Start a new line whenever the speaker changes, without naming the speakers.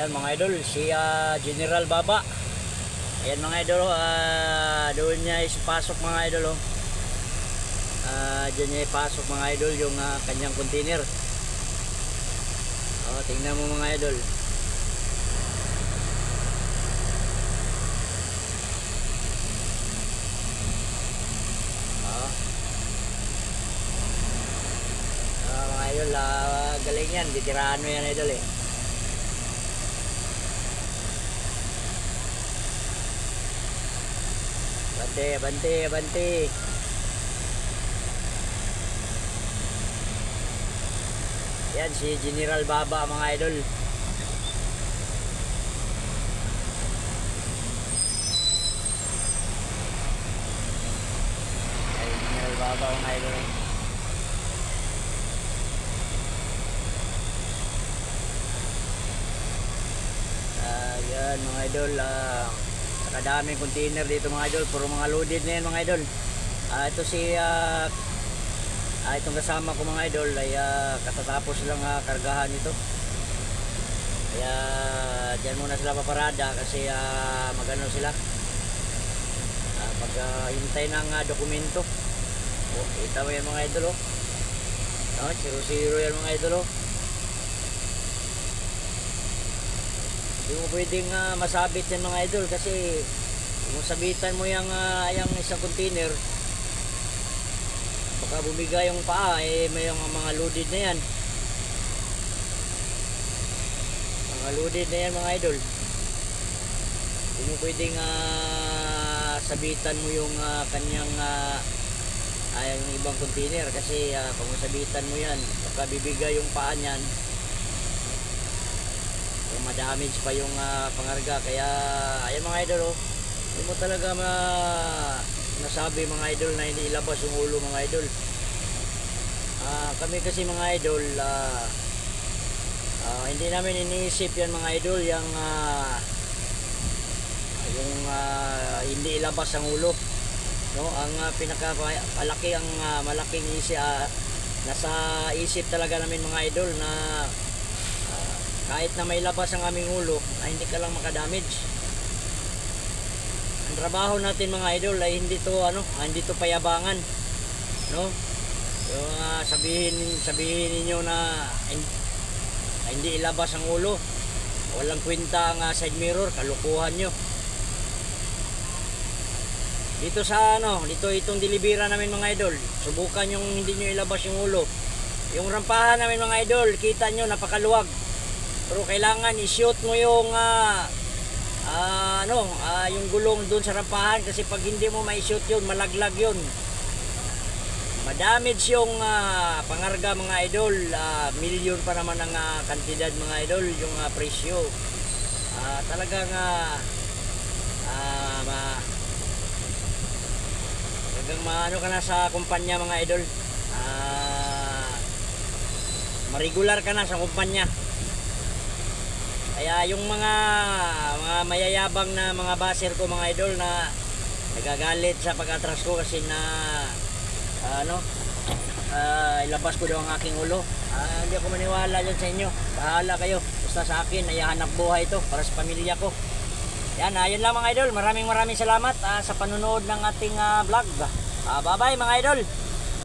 Yan mga idol, si General Baba. Ayan mga idol, doon niya ipasok mga idol. Diyan niya ipasok mga idol yung kanyang container. Tingnan mo mga idol. Mga idol, galing yan, titiraan mo yan idol eh. Abante. Yan si General Baba mga idol. Ay, General Baba mga idol. Yan mga idol, nakadaming container dito mga idol, puro mga loaded na yan mga idol. Ito si itong kasama ko mga idol ay katatapos lang kargahan ito, kaya dyan muna sila paparada kasi magano sila maghintay ng dokumento. Kita mo yan mga idol 0-0 yan mga idol. Hindi mo pwedeng masabit yan mga idol, kasi kung sabitan mo yung isang container, baka bumigay yung paa may mga loaded na yan. Mga loaded na yan mga idol. Hindi mo pwedeng sabitan mo yung kanyang yung ibang container, kasi kung sabitan mo yan, baka bibigay yung paa niyan, ma-damage pa yung pangarga. Kaya ayan mga idol, hindi mo talaga nasabi mga idol na hindi ilabas yung ulo mga idol. Kami kasi mga idol, hindi namin iniisip yan mga idol, yung hindi ilabas ang ulo, no? Ang pinakamalaki, ang malaking nasa isip talaga namin mga idol, na kahit na may labas ang aming ulo ay hindi ka lang makadamage. Ang trabaho natin mga idol ay hindi to payabangan, no? Yung sabihin niyo na hindi ilabas ang ulo, walang kwenta ang side mirror, kalukuhan nyo. Dito itong dilibira namin mga idol, subukan yung hindi nyo ilabas yung ulo. Yung rampahan namin mga idol, kita nyo napakaluwag, pero kailangan i-shoot mo yung yung gulong doon sa rampahan, kasi pag hindi mo ma-shoot yun, malaglag yun, madamage yung pangarga mga idol. Milyon pa naman ang kantidad mga idol, yung presyo. Talagang maano ka na sa kumpanya mga idol, ma-regular ka na sa kumpanya. Kaya yung mga mayayabang na mga baser ko mga idol na nagagalit sa pag-atras ko kasi na ilabas ko daw ang aking ulo, hindi ako maniwala dyan sa inyo. Bahala kayo, basta sa akin ay hanap buhay ito para sa pamilya ko. Yan, yun lang mga idol. Maraming salamat sa panonood ng ating vlog. Bye bye mga idol.